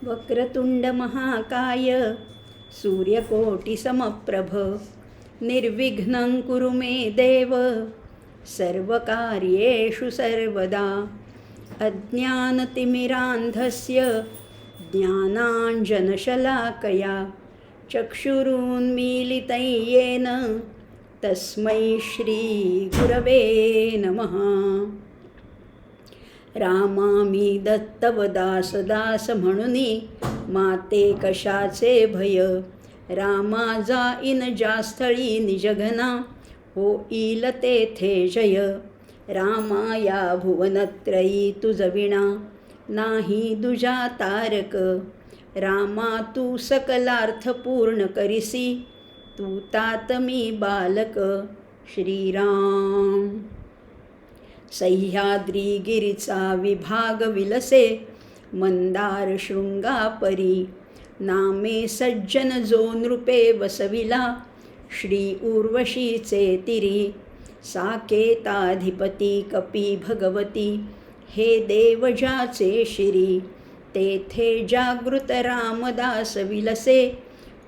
वक्रतुंड महाकाय सूर्यकोटिसमप्रभ निर्विघ्नं कुरु मे देव सर्वकार्येषु सर्वदा। अज्ञानतिमिरान्धस्य ज्ञानाञ्जनशलाकया चक्षुरुन्मीलितं येन तस्मै श्रीगुरवे नमः। रामामी दत्तवदास दास म्हणुनी माते कशाचे भय। रामा जाईन ज्या स्थळी निजघना होईल तेथे जय। रामा या भुवनत्रयी तुझविणा नाही दुजा तारक। रामा तू सकलार्थ पूर्ण करिसी तू तात मी बालक। श्रीराम सह्याद्री गिरीचा विभाग विलसे मंदार शृंगापरी। नामे सज्जन जो नृपे वसविला श्री उर्वशीचे तिरी। साकेताधिपती कपी भगवती हे देव ज्याचे शिरी। तेथे जागृत रामदास विलसे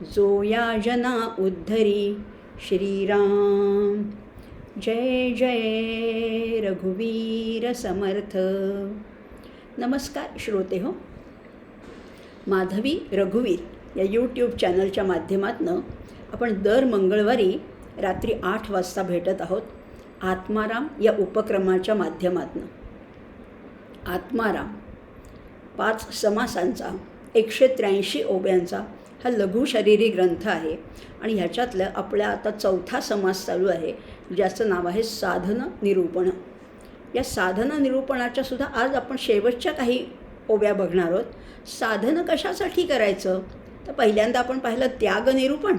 जो या जना उद्धरी। श्रीराम जय जय रघुवीर समर्थ। नमस्कार श्रोते हो, माधवी रघुवीर या यूट्यूब चॅनलच्या माध्यमातून आपण दर मंगळवारी रात्री 8 वाजता भेटत आहोत आत्माराम या उपक्रमाच्या माध्यमातून। आत्माराम 5 समासांचा 183 ओव्यांचा हा लघुशरीरी ग्रंथ आहे आणि ह्याच्यातलं आपल्या आता 4था समास चालू आहे ज्याचं नाव आहे साधन निरूपण। या साधन निरूपणाच्या सुद्धा आज आपण शेवटच्या काही ओव्या बघणार आहोत। साधन कशासाठी करायचं तर पहिल्यांदा आपण पाहिलं त्याग निरूपण।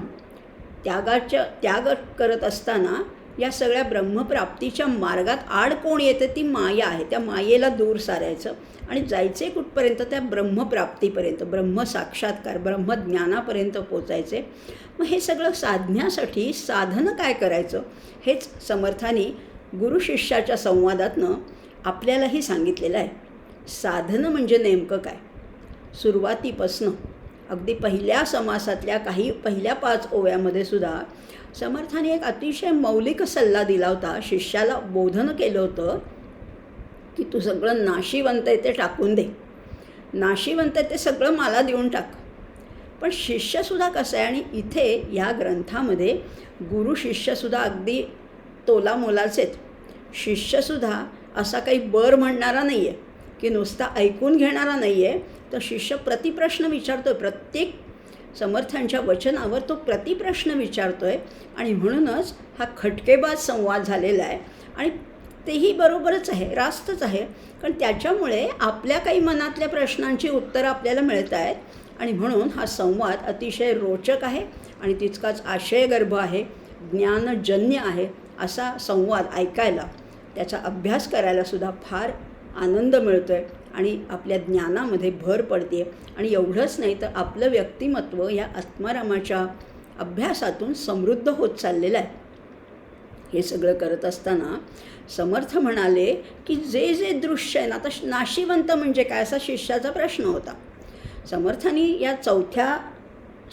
त्याग करत असताना या सगळ्या ब्रह्मप्राप्तीच्या मार्गात आड कोण येते ती माया आहे। त्या मायेला दूर सारायचं आणि जायचे कुठपर्यंत त्या ब्रह्मप्राप्तीपर्यंत, ब्रह्मसाक्षात्कार ब्रह्मज्ञानापर्यंत पोचायचे। मग हे सगळं साधण्यासाठी साधन काय करायचं हेच समर्थांनी गुरु शिष्याच्या संवादातनं आपल्यालाही सांगितलेलं आहे। साधन म्हणजे नेमकं काय सुरुवातीपासनं अगदी पहिल्या समासातल्या पहिल्या 5 ओव्यामध्ये सुद्धा समर्थाने एक अतिशय मौलिक सल्ला दिला होता। शिष्याला बोधन केलं होतं की तू सगळं नाशिवंत आहे ते टाकून दे, नाशिवंत आहे ते सगळं मला देऊन टाक। पण शिष्यसुद्धा कसं आहे, आणि इथे या ग्रंथामध्ये गुरु शिष्यसुद्धा अगदी तोलामोलाचे आहेत। शिष्यसुद्धा असा काही बर म्हणणारा नाही आहे की नुसता ऐकून घेणारा नाही आहे, तर शिष्य प्रतिप्रश्न विचारतो आहे। प्रत्येक समर्थांच्या वचनावर तो प्रतिप्रश्न विचारतो आहे आणि म्हणूनच हा खटकेबाज संवाद झालेला आहे। आणि तेही बरोबरच आहे, रास्तच आहे, कारण त्याच्यामुळे आपल्या काही मनातल्या प्रश्नांची उत्तरं आपल्याला मिळत आहेत आणि म्हणून हा संवाद अतिशय रोचक आहे आणि तितकाच आशयगर्भ आहे, ज्ञानजन्य आहे। असा संवाद ऐकायला, त्याचा अभ्यास करायला सुद्धा फार आनंद मिळतो आहे आणि आपल्या ज्ञानामध्ये भर पडते। आणि एवढंच नाही तर आपलं व्यक्तिमत्व या आत्मारामाच्या अभ्यासातून समृद्ध होत चाललेलं आहे। हे सगळं करत असताना समर्थ म्हणाले की जे जे दृश्य आहे ना, आता नाशिवंत म्हणजे काय असा शिष्याचा प्रश्न होता। समर्थांनी या 4थ्या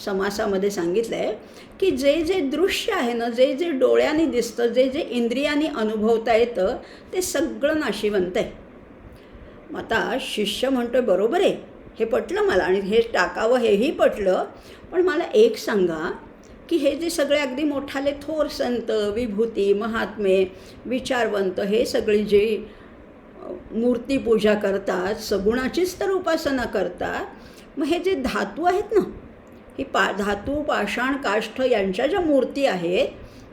समासामध्ये सांगितलं आहे की जे जे दृश्य आहे ना, जे जे डोळ्यांनी दिसतं, जे जे इंद्रियांनी अनुभवता येतं ते सगळं नाशिवंत आहे। आता शिष्य म्हणतोय बरोबर आहे, हे पटलं मला आणि हे टाकावं हेही पटलं, पण मला एक सांगा की हे जे सगळे अगदी मोठाले थोर संत, विभूती, महात्मे, विचारवंत हे सगळे जे मूर्तीपूजा करतात, सगुणाचीच तर उपासना करतात, मग हे जे धातू आहेत ना, ही धातू, पाषाण, काष्ठ यांच्या ज्या मूर्ती आहेत,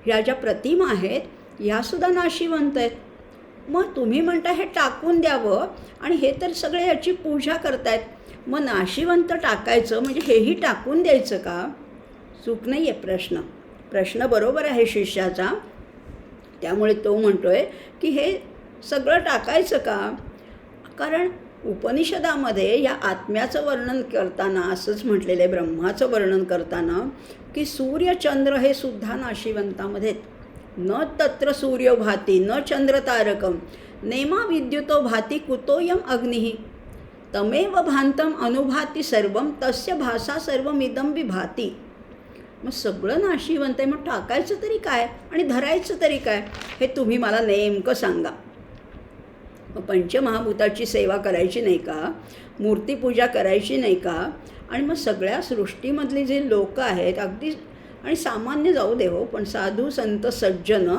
ह्या ज्या प्रतिमा आहेत, ह्यासुद्धा नाशिवंत आहेत। मग तुम्ही म्हणता हे टाकून द्यावं आणि हे तर सगळे याची पूजा करतायत, मग नाशिवंत टाकायचं म्हणजे हेही टाकून द्यायचं का? चूक नाही आहे प्रश्न बरोबर आहे शिष्याचा। त्यामुळे तो म्हणतोय की हे सगळं टाकायचं का? कारण उपनिषदामध्ये या आत्म्याचं वर्णन करताना असंच म्हटलेलं आहे, ब्रह्माचं वर्णन करताना की सूर्य चंद्र हे सुद्धा नाशिवंतामध्ये न तत्र सूर्यो भाती न चंद्र तारकम नेमा विद्युतो भाती कुतोयम अग्निही। तमेव भांतम अनुभाती सर्वम तस्य भासा सर्वमिदं विभाती. मग सगळं नाशिवंत आहे, मग टाकायचं तरी काय आणि धरायचं तरी काय हे तुम्ही मला नेमकं सांगा. मग पंचमहाभूताची सेवा करायची नाही का, मूर्तीपूजा करायची नाही का, आणि मग सगळ्या सृष्टीमधली जे लोक आहेत अगदी, आणि सामान्य जाऊ दे हो, पण साधू संत सज्जन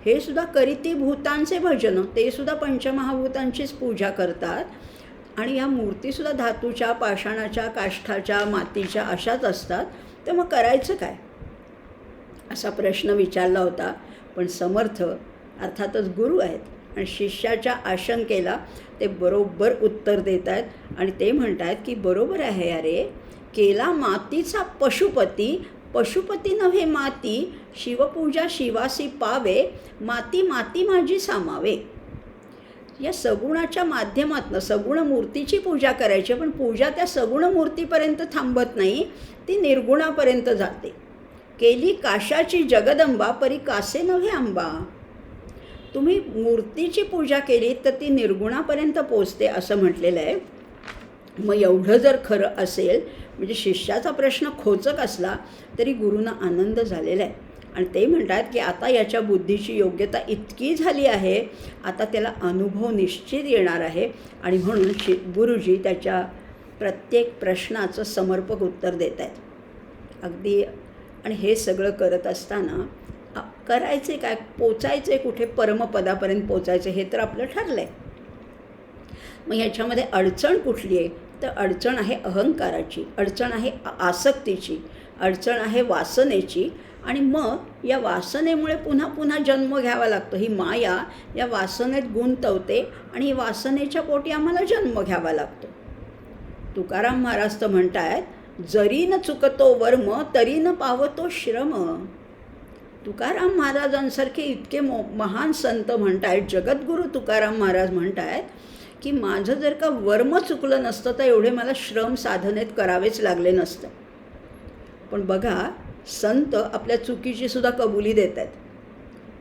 हे सुद्धा करीती भूतांचे भजन, ते सुद्धा पंचमहाभूतांचीच पूजा करतात. आणि ह्या मूर्तीसुद्धा धातूच्या, पाषाणाच्या, काष्ठाच्या, मातीच्या अशाच असतात. तर मग करायचं काय असा प्रश्न विचारला होता. पण समर्थ अर्थातच गुरु आहेत आणि शिष्याच्या आशंकेला ते बरोबर उत्तर देत आहेत. आणि ते म्हणत आहेत की बरोबर आहे, अरे केला मातीचा पशुपती, पशुपती नव्हे माती, शिवपूजा शिवासी पावे, माती माती माझी सामावे. या सगुणाच्या माध्यमातून सगुण मूर्तीची पूजा करायची, पण पूजा त्या सगुण मूर्तीपर्यंत थांबत नाही, ती निर्गुणापर्यंत जाते. केली काशाची जगदंबा, परी कासे नव्हे आंबा. तुम्ही मूर्तीची पूजा केली तर ती निर्गुणापर्यंत पोचते असं म्हटलेलं आहे. मग एवढं जर खरं असेल, म्हणजे शिष्याचा प्रश्न खोचक असला तरी गुरूंना आनंद झालेला आहे. आणि ते म्हणतात की आता याच्या बुद्धीची योग्यता इतकी झाली आहे, आता त्याला अनुभव निश्चित येणार आहे. आणि म्हणून गुरुजी त्याच्या प्रत्येक प्रश्नाचं समर्पक उत्तर देत आहेत अगदी. आणि हे सगळं करत असताना करायचे काय, पोचायचे कुठे, परमपदापर्यंत पोचायचे हे तर आपलं ठरलं आहे. मग ह्याच्यामध्ये अडचण कुठली आहे, तर अडचण आहे अहंकाराची, अडचण आहे आसक्तीची, अडचण आहे वासनेची. आणि मग या वासनेमुळे पुन्हा पुन्हा जन्म घ्यावा लागतो. ही माया या वासनेत गुंतवते आणि ही वासनेच्या पोटी आम्हाला जन्म घ्यावा लागतो. तुकाराम महाराज तर म्हणतायत, जरी न चुकतो वर्म तरी न पावतो श्रम. तुकाराम महाराजांसारखे इतके महान संत म्हणतायत, जगद्गुरू तुकाराम महाराज म्हणतायत की माझं जर का वर्म चुकलं नसतं तर एवढे मला श्रम साधनेत करावेच लागले नसतं. पण बघा, संत आपल्या चुकीची सुद्धा कबुली देत आहेत.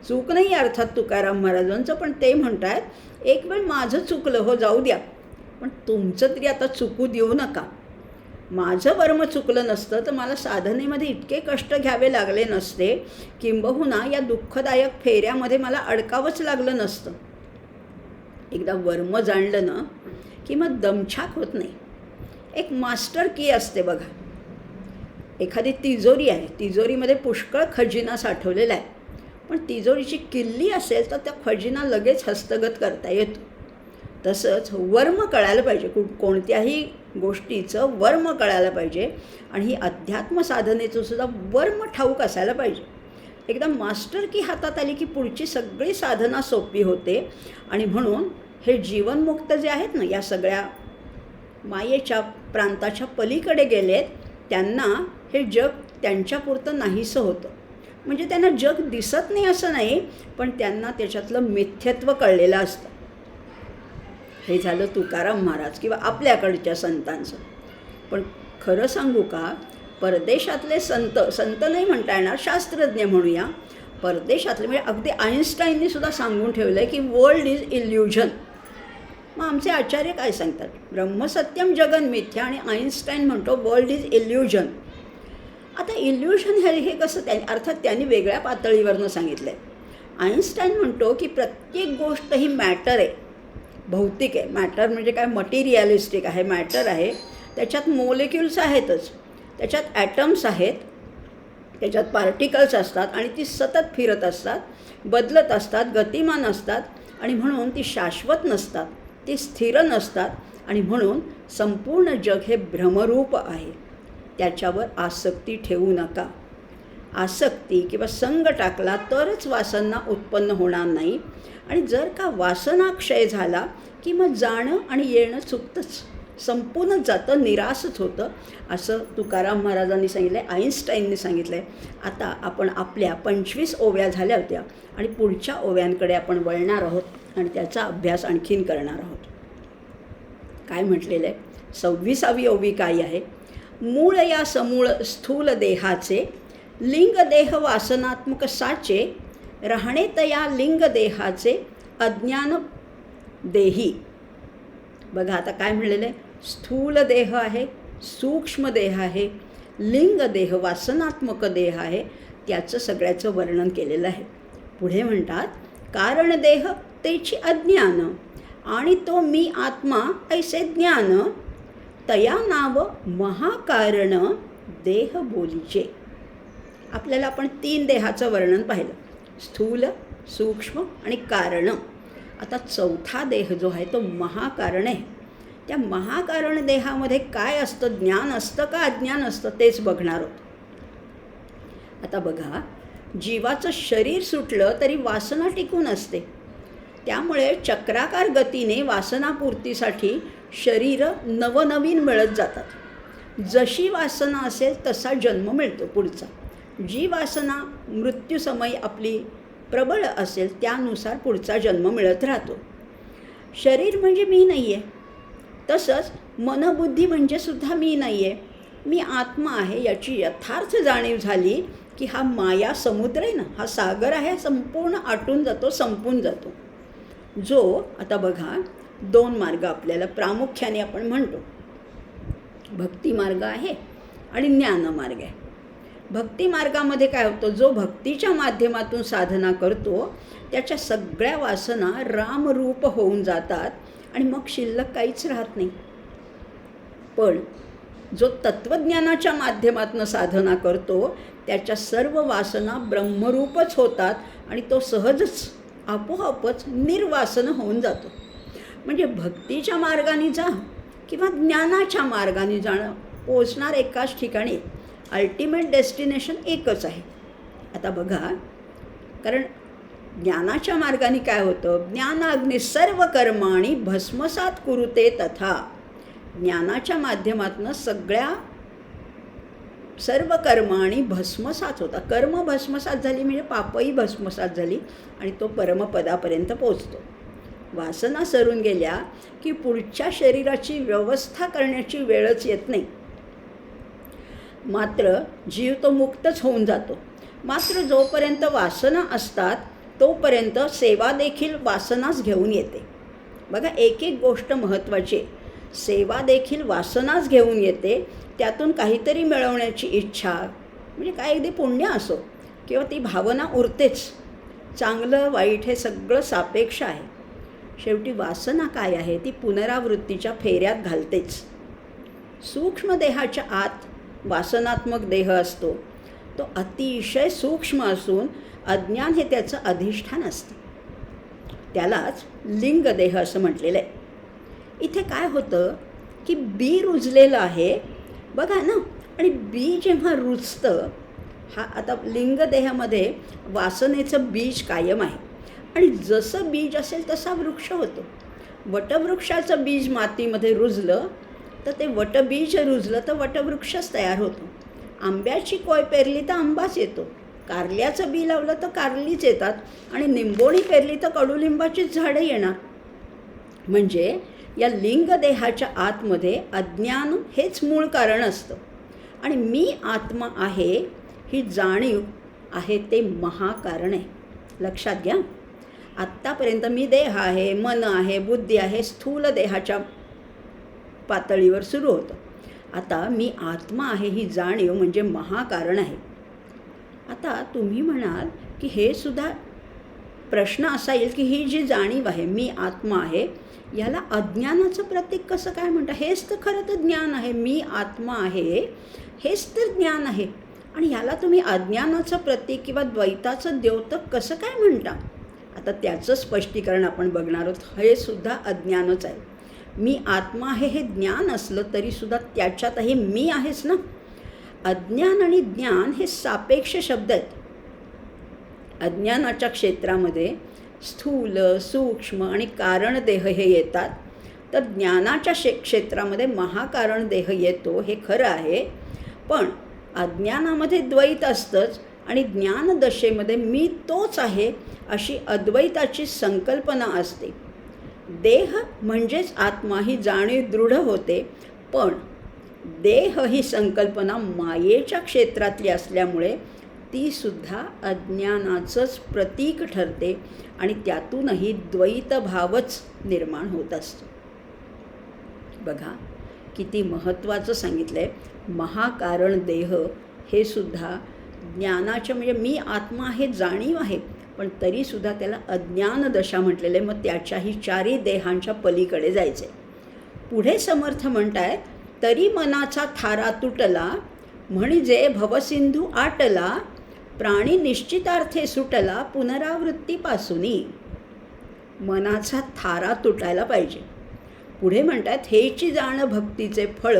चूक नाही अर्थात तुकाराम महाराजांचं, पण ते म्हणत आहेत एक वेळ माझं चुकलं हो, जाऊ द्या, पण तुमचं तरी आता चुकू देऊ नका. माझं वर्म चुकलं नसतं तर मला साधनेमध्ये इतके कष्ट घ्यावे लागले नसते, किंबहुना या दुःखदायक फेऱ्यामध्ये मला अडकावंच लागलं नसतं. एकदा वर्म जाणलं ना की मग दमछाक होत नाही. एक मास्टर की असते बघा. एखादी तिजोरी आहे, तिजोरीमध्ये पुष्कळ खजिना साठवलेला आहे, पण तिजोरीची किल्ली असेल तर त्या खजिना लगेच हस्तगत करता येतो. तसंच वर्म कळायला पाहिजे, कोणत्याही गोष्टीचं वर्म कळायला पाहिजे. आणि ही अध्यात्म साधनेचं सुद्धा वर्म ठाऊक असायला पाहिजे. एकदा मास्टर की हातात आली की पुढची सगळी साधना सोपी होते. आणि म्हणून हे जीवनमुक्त जे आहेत ना, या सगळ्या मायेच्या प्रांताच्या पलीकडे गेलेत, त्यांना हे जग त्यांच्यापुरतं नाहीसं होतं. म्हणजे त्यांना जग दिसत नाही असं नाही, पण त्यांना त्याच्यातलं मिथ्यत्व कळलेलं असतं. हे झालं तुकाराम महाराज किंवा आपल्याकडच्या संतांचं. पण खरं सांगू का, परदेशातले संत, संत नाही म्हणता येणार, शास्त्रज्ञ म्हणूया, परदेशातले म्हणजे अगदी आईन्स्टाईननी सुद्धा सांगून ठेवलं आहे की वर्ल्ड इज इल्युजन. मग आमचे आचार्य काय सांगतात, ब्रह्मसत्यम जगन मिथ्या, आणि आईन्स्टाईन म्हणतो वर्ल्ड इज इल्युजन. आता इल्युजन हे कसं, अर्थात त्यांनी वेगळ्या पातळीवरनं सांगितलं आहे. आईन्स्टाईन म्हणतो की प्रत्येक गोष्ट ही मॅटर आहे, भौतिक आहे. मॅटर म्हणजे काय, मटेरियलिस्टिक आहे, मॅटर आहे. त्याच्यात मोलेक्युल्स आहेतच, त्याच्यात ॲटम्स आहेत, त्याच्यात पार्टिकल्स असतात आणि ती सतत फिरत असतात, बदलत असतात, गतिमान असतात. आणि म्हणून ती शाश्वत नसतात, ती स्थिर नसतात. आणि म्हणून संपूर्ण जग हे भ्रमरूप आहे. त्याच्यावर आसक्ती ठेवू नका. आसक्ती किंवा संग टाकला तरच वासना उत्पन्न होणार नाही. आणि जर का वासना क्षय झाला की मग जाणं आणि येणं चुकतंच, संपूनच जातं, निराशच होतं, असं तुकाराम महाराजांनी सांगितलं आहे, आईन्स्टाईनने सांगितलं आहे. आता आपण आपल्या 25 ओव्या झाल्या होत्या आणि पुढच्या ओव्यांकडे आपण वळणार आहोत आणि त्याचा अभ्यास आणखीन करणार आहोत. काय म्हटलेलं आहे, 26वी ओवी काय आहे, मूळ या समूळ स्थूल देहाचे, लिंग देह वासनात्मक साचे, राहणे तया लिंग देहाचे, अज्ञान देही. बघा आता काय म्हणलेलं आहे, स्थूल देह आहे, सूक्ष्म देह आहे, लिंग देह वासनात्मक देह आहे, त्याचं सगळ्याचं वर्णन केलेलं आहे. पुढे म्हणतात, कारण देह तेची अज्ञान आणि तो मी आत्मा ऐसे ज्ञान, तया नाव महाकारण देह बोलीचे. आपल्याला आपण 3 देहाचं वर्णन पाहिलं, स्थूल, सूक्ष्म आणि कारण. आता 4था देह जो आहे तो महाकारण आहे. त्या महाकारण देहामध्ये काय असतं, ज्ञान असतं का अज्ञान असतं, तेच बघणार आहोत. आता बघा, जीवाचं शरीर सुटलं तरी वासना टिकून असते. त्यामुळे चक्राकार गतीने वासनापूर्तीसाठी शरीरं नवनवीन मिळत जातात. जशी वासना असेल तसा जन्म मिळतो पुढचा. जी वासना मृत्यूसमयी आपली प्रबळ असेल त्यानुसार पुढचा जन्म मिळत राहतो. शरीर म्हणजे मी नाही आहे, तसंच मनबुद्धी म्हणजे सुद्धा मी नाही आहे. मी आत्मा आहे याची यथार्थ जाणीव झाली की हा माया समुद्र आहे ना, हा सागर आहे, संपूर्ण आटून जातो, संपून जातो. जो आता बघा 2 मार्ग आपल्याला प्रामुख्याने आपण म्हणतो, भक्ती मार्ग आहे आणि ज्ञान मार्ग आहे. भक्ती मार्गामध्ये काय होतं, जो भक्तीच्या माध्यमातून साधना करतो त्याच्या सगळ्या वासना रामरूप होऊन जातात आणि मग शिल्लक काहीच राहत नाही. पण जो तत्त्वज्ञानाच्या माध्यमातून साधना करतो त्याच्या सर्व वासना ब्रह्मरूपच होतात आणि तो सहजच आपोआपच निर्वासन होऊन जातो. म्हणजे भक्तीच्या मार्गाने जा किंवा ज्ञानाच्या मार्गाने जाणं, पोचणार एकाच ठिकाणी, अल्टिमेट डेस्टिनेशन एकच आहे. आता बघा, कारण ज्ञानाच्या मार्गाने काय होतं, ज्ञानाग्नी सर्व कर्माणी भस्मसात कुरुते तथा. ज्ञानाच्या माध्यमातून सगळ्या सर्व कर्माणी भस्मसात होता. कर्म भस्मसात झाली म्हणजे पापही भस्मसात झाली आणि तो परमपदापर्यंत पोचतो. वासना सरून गेल्या की पुढच्या शरीराची व्यवस्था करण्याची वेळच येत नाही. मात्र जीव तो मुक्तच होऊन जातो. मात्र जोपर्यंत वासना असतात तोपर्यंत सेवा देखील वासनाच घेऊन येते. बघा, एक एक गोष्ट महत्त्वाची. सेवा देखील वासनाच घेऊन येते. त्यातून काहीतरी मिळवण्याची इच्छा, म्हणजे काय अगदी पुण्य असो किंवा ती भावना उरतेच. चांगलं वाईट हे सगळं सापेक्ष आहे. शेवटी वासना काय आहे, ती पुनरावृत्तीच्या फेऱ्यात घालतेच. सूक्ष्म देहाच्या आत वासनात्मक देह असतो. तो अतिशय सूक्ष्म असून अज्ञान हे त्याचं अधिष्ठान असतं. त्यालाच लिंग देह असं म्हटलेलं आहे. इथे काय होतं की बी रुजलेलं आहे बघा ना, आणि बी जेव्हा रुजतं, हा आता लिंगदेहामध्ये वासनेचं बीज कायम आहे आणि जसं बीज असेल तसा वृक्ष होतो. वटवृक्षाचं बीज मातीमध्ये रुजलं तर ते वटबीज रुजलं तर वटवृक्षच तयार होतो. आंब्याची कोय पेरली तर आंबाच येतो. कारल्याचं बी लावलं तर कारलीच येतात आणि निंबोणी पेरली तर कडुलिंबाचीच झाडं येणार. म्हणजे या लिंगदेहाच्या आतमध्ये अज्ञान हेच मूळ कारण असतं आणि मी आत्मा आहे ही जाणीव आहे ते महाकारण आहे. लक्षात घ्या, आत्तापर्यंत मी देह आहे, मन आहे, बुद्धी आहे, स्थूल देहाच्या पातळीवर सुरू होतं. आता मी आत्मा आहे ही जाणीव म्हणजे महाकारण आहे. आता तुम्ही म्हणाल की हे सुद्धा प्रश्न असा येईल की ही जी जाणीव आहे मी आत्मा आहे याला अज्ञानाचं प्रतीक कसं काय म्हणता. हेच तर खरं तर ज्ञान आहे. मी आत्मा आहे हेच तर ज्ञान आहे आणि ह्याला तुम्ही अज्ञानाचं प्रतीक किंवा द्वैताचं द्योतक कसं काय म्हणता. आता त्याचं स्पष्टीकरण आपण बघणार आहोत. हे सुद्धा अज्ञानच आहे. मी आत्मा आहे हे ज्ञान असलं तरीसुद्धा त्याच्यातही मी आहेच ना. अज्ञान आणि ज्ञान हे सापेक्ष शब्द आहेत. अज्ञानाच्या क्षेत्रामध्ये स्थूल, सूक्ष्म आणि कारण देह हे येतात, तर ज्ञानाच्या क्षेत्रामध्ये महाकारण देह येतो. हे खरं आहे, पण अज्ञानामध्ये द्वैत असतंच आणि ज्ञानदशेमध्ये मी तोच आहे अशी अद्वैताची संकल्पना असते. देह म्हणजेच आत्मा ही जाणीव दृढ होते, पण देह ही संकल्पना मायेच्या क्षेत्रातली असल्यामुळे ती सुद्धा अज्ञानाचंच प्रतीक ठरते आणि त्यातूनही द्वैतभावच निर्माण होत असतो. बघा किती महत्त्वाचं सांगितलं आहे. महाकारण देह हे सुद्धा ज्ञानाच्या म्हणजे मी आत्मा आहे जाणीव आहे, पण तरीसुद्धा त्याला अज्ञान दशा म्हटलेलं आहे. मग त्याच्याही चारी देहांच्या पलीकडे जायचं आहे. पुढे समर्थ म्हणतायत, तरी मनाचा थारा तुटला म्हणजे भवसिंधू आटला, प्राणी निश्चितार्थे सुटला पुनरावृत्तीपासूनी. मनाचा थारा तुटायला पाहिजे. पुढे म्हणतात, हेची जाण भक्तीचे फळ,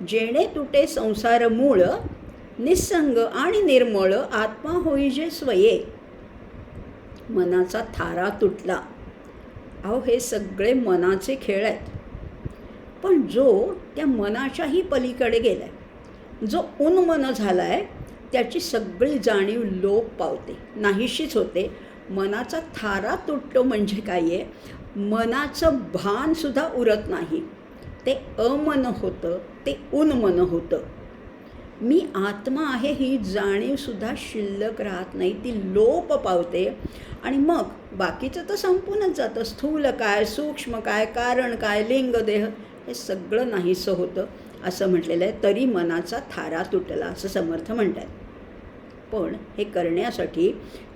जेणे तुटे संसार मूळ, निस्संग आणि निर्मळ आत्मा होई जे स्वये. मनाचा थारा तुटला. अहो हे सगळे मनाचे खेळ आहेत. पण जो त्या मनाच्याही पलीकडे गेलाय, जो उन्मन झालाय, त्याची सगळी जाणीव लोप पावते, नाहीशीच होते. मनाचा थारा तुटतो म्हणजे काय आहे, मनाचं भानसुद्धा उरत नाही. ते अमन होतं, ते उन्मन होतं. मी आत्मा आहे ही जाणीवसुद्धा शिल्लक राहत नाही, ती लोप पावते. आणि मग बाकीचं तर संपूनच जातं. स्थूल काय, सूक्ष्म काय, कारण काय, लिंग देह हे सगळं नाहीसं होतं असं म्हटलेलं आहे. तरी मनाचा थारा तुटला असं समर्थ म्हणतात. पण हे करण्यासाठी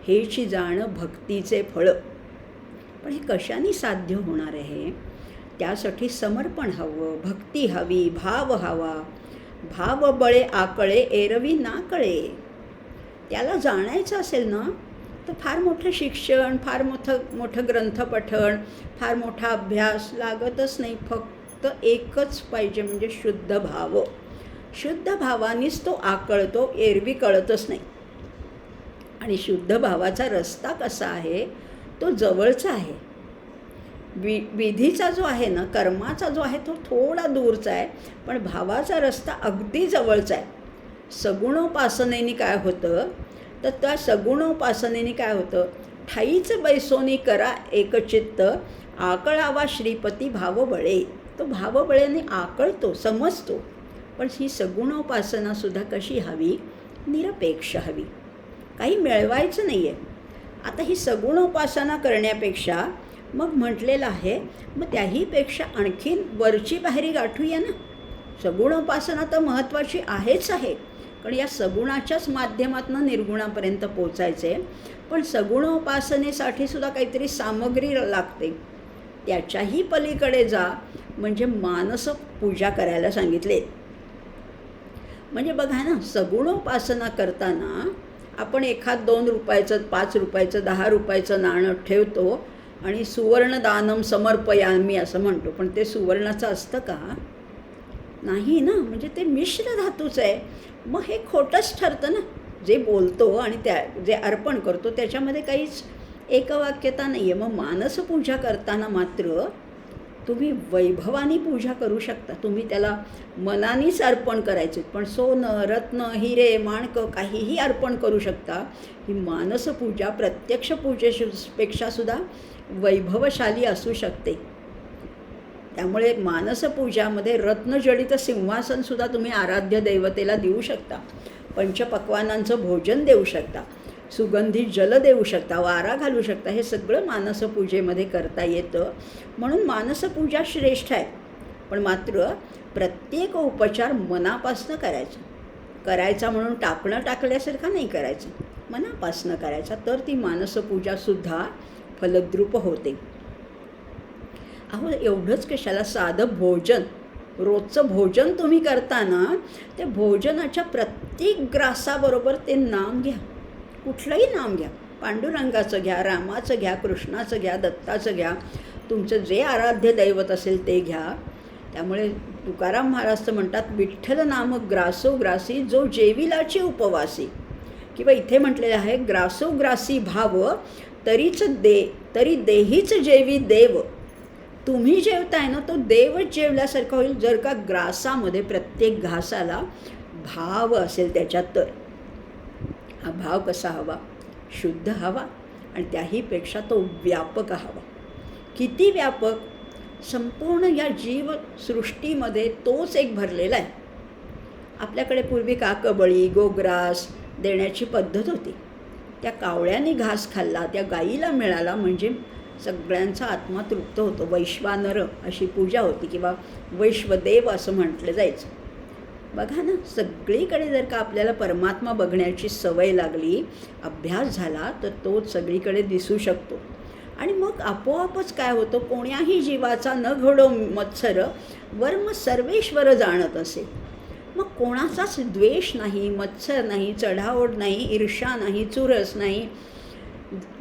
हेची जाणं भक्तीचे फळं. पण हे कशाने साध्य होणार आहे? त्यासाठी समर्पण हवं, भक्ती हवी, भाव हवा. भाव बळे आकळे एरवी ना कळे. त्याला जाणायचं असेल ना तर फार मोठं शिक्षण, फार मोठं ग्रंथपठण, फार मोठा अभ्यास लागतच नाही. फक्त एकच पाहिजे, म्हणजे शुद्ध भाव. शुद्ध भावानेच तो आकळतो, एरवी कळतच नाही. आणि शुद्ध भावाचा रस्ता कसा आहे, तो जवळचा आहे. विधीचा जो आहे ना, कर्माचा जो आहे तो थोडा दूरचा आहे, पण भावाचा रस्ता अगदी जवळचा आहे. सगुणोपासनेने काय होतं, तर त्या सगुणोपासनेने काय होतं, ठाईच बैसोनी करा एकचित्त, आकळावा श्रीपती भावबळे. तो भावबळेने आकळतो, समजतो. पण ही सगुणोपासनासुद्धा कशी हवी, निरपेक्ष हवी. काही मिळवायचं नाही आहे. आता ही सगुणोपासना करण्यापेक्षा मग म्हटलेलं आहे, मग त्याहीपेक्षा आणखीन वरची बाहेरी गाठूया ना. सगुणोपासना तर महत्त्वाची आहेच आहे, पण या सगुणाच्याच माध्यमातून निर्गुणापर्यंत पोचायचं आहे. पण सगुणोपासनेसाठी सुद्धा काहीतरी सामग्री लागते. त्याच्याही पलीकडे जा, म्हणजे मानस पूजा करायला सांगितले. म्हणजे बघा ना, सगुणोपासना करताना आपण एखाद 2 रुपयाचं, 5 रुपयाचं, 10 रुपयाचं नाणं ठेवतो आणि सुवर्णदानम समर्पयामी असं म्हणतो. पण ते सुवर्णाचं असतं का? नाही ना. म्हणजे ते मिश्र धातूचं आहे. मग हे खोटंच ठरतं ना. जे बोलतो आणि जे अर्पण करतो त्याच्यामध्ये काहीच एकवाक्यता नाही आहे. मग मानसपूजा करताना मात्र तुम्ही वैभवानी पूजा करू शकता. तुम्ही त्याला मनानेच अर्पण करायचे, पण सोनं, रत्न, हिरे, माणकं काहीही अर्पण करू शकता. ही मानसपूजा प्रत्यक्ष पूजेपेक्षासुद्धा वैभवशाली असू शकते. त्यामुळे मानसपूजामध्ये रत्नजडित सिंहासनसुद्धा तुम्ही आराध्य दैवतेला देऊ शकता. पंचपक्वानांचं भोजन देऊ शकता, सुगंधित जल देऊ शकता, वारा घालू शकता. हे सगळं मानसपूजेमध्ये करता येतं. म्हणून मानसपूजा श्रेष्ठ आहे. पण मात्र प्रत्येक उपचार मनापासनं करायचा म्हणून टाकल्यासारखा नाही करायचं, मनापासनं करायचा. तर ती मानसपूजासुद्धा फलद्रूप होते. अहो एवढंच कशाला, साधं भोजन, रोजचं भोजन तुम्ही करताना त्या भोजनाच्या प्रत्येक ग्रासाबरोबर ते नाम घ्या. कुठलंही नाम घ्या. पांडुरंगाचं घ्या, रामाचं घ्या, कृष्णाचं घ्या, दत्ताचं घ्या. तुमचं जे आराध्य दैवत असेल ते घ्या. त्यामुळे तुकाराम महाराज म्हणतात, विठ्ठल नाम ग्रासोग्रासी जो जेविलाची उपवासी. किंवा इथे म्हटलेलं आहे, ग्रासोग्रासी भाव तरी देहीच जेवी देव. तुम्ही जेवताय ना, तो देवच जेवल्यासारखा होईल जर का ग्रासामध्ये प्रत्येक घासाला भाव असेल त्याच्यात. तर हा भाव कसा हवा, शुद्ध हवा, आणि त्याहीपेक्षा तो व्यापक हवा. किती व्यापक, संपूर्ण या जीवसृष्टीमध्ये तोच एक भरलेला आहे. आपल्याकडे पूर्वी काकबळी, गोग्रास देण्याची पद्धत होती. त्या कावळ्याने घास खाल्ला, त्या गाईला मिळाला म्हणजे सगळ्यांचा आत्मा तृप्त होतो. वैश्वानर अशी पूजा होती किंवा वैश्वदेव असं म्हटलं जायचं. बघा ना, सगळीकडे जर का आपल्याला परमात्मा बघण्याची सवय लागली, अभ्यास झाला, तर तो सगळीकडे दिसू शकतो. आणि मग आपोआपच काय होतं, कोण्याही जीवाचा न घडो मत्सर वर्म सर्वेश्वर जाणत असे. मग कोणाचाच द्वेष नाही, मत्सर नाही, चढाओढ नाही, ईर्ष्या नाही, चुरस नाही,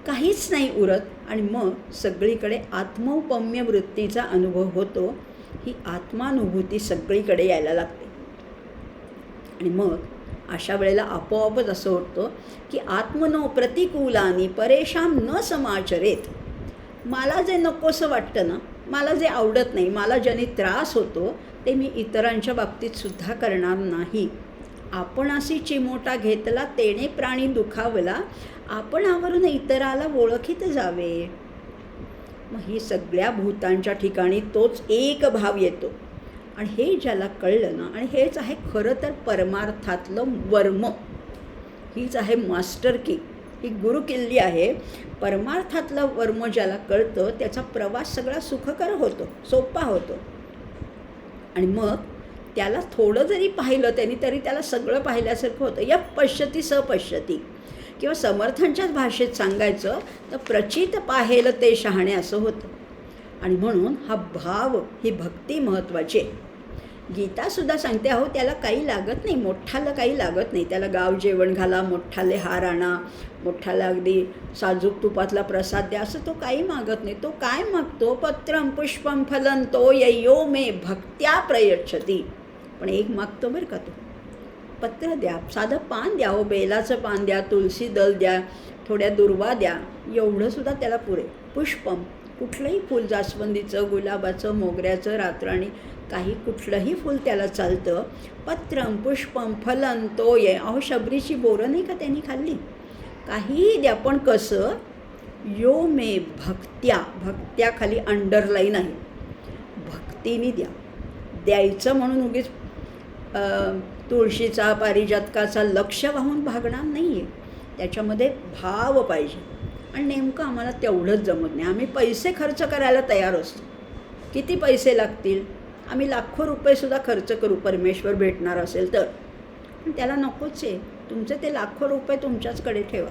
काहीच नाही उरत. आणि मग सगळीकडे आत्मौपम्य वृत्तीचा अनुभव होतो. ही आत्मानुभूती सगळीकडे यायला लागते. आणि मग अशा वेळेला आपोआपच असं होतं की आत्मनो प्रतिकूलानी परेशान न समाचरेत. मला जे नकोसं वाटतं ना, मला जे आवडत नाही, मला ज्याने त्रास होतो, ते मी इतरांच्या बाबतीत सुद्धा करणार नाही. आपणासी चिमोटा घेतला तेणे प्राणी दुखावला, आपणावरून इतराला ओळखीत जावे. मग ही सगळ्या भूतांच्या ठिकाणी तोच एक भाव येतो. आणि हे ज्याला कळलं ना, आणि हेच आहे खरं तर परमार्थातलं वर्म. हीच आहे मास्टर की, ही गुरुकिल्ली आहे. परमार्थातलं वर्म ज्याला कळतं, त्याचा प्रवास सगळा सुखकर होतो, सोपा होतो. आणि मग त्याला थोडं जरी पाहिलं त्यांनी, तरी त्याला सगळं पाहिल्यासारखं होतं. या पश्यती सपश्यती, किंवा समर्थांच्याच भाषेत सांगायचं तर प्रचित पाहेल ते शहाणे असं होतं. आणि म्हणून हा भाव, ही भक्ती महत्त्वाची आहे. गीतासुद्धा सांगते, अहो त्याला काही लागत नाही, मोठ्याला काही लागत नाही. त्याला गाव जेवण घाला, मोठ्याले हार आणा, मोठ्याला अगदी साजूक तुपातला प्रसाद द्या, असं तो काही मागत नाही. तो काय मागतो, पत्रम पुष्पम फलं तो ययो मे भक्त्या प्रयच्छती. पण एक मागतो बरं का, तो पत्र द्या, साधं पान द्या, हो बेलाचं पान द्या, तुलसी दल द्या, थोड्या दुर्वा द्या, एवढंसुद्धा त्याला पुरे. पुष्पम, कुठलंही फूल, जास्वंदीचं, गुलाबाचं, मोगऱ्याचं, रातराणी, काही कुठलंही फूल त्याला चालतं. पत्रम पुष्पम फलन तोय, अहो शबरीची बोरं नाही का त्यांनी खाल्ली, काहीही द्या, पण कसं, यो मे भक्त्या, भक्त्या खाली अंडरलाईन आहे, भक्तीने द्या. द्यायचं म्हणून उगीच तुळशीचा, पारिजातकाचा लक्ष वाहून भागणार नाही आहे. त्याच्यामध्ये भाव पाहिजे. आणि नेमकं आम्हाला तेवढंच जमत नाही. आम्ही पैसे खर्च करायला तयार असतो. किती पैसे लागतील, आम्ही लाखो रुपयेसुद्धा खर्च करू, परमेश्वर भेटणार असेल तर. पण त्याला नकोच आहे. तुमचे ते लाखो रुपये तुमच्याचकडे ठेवा,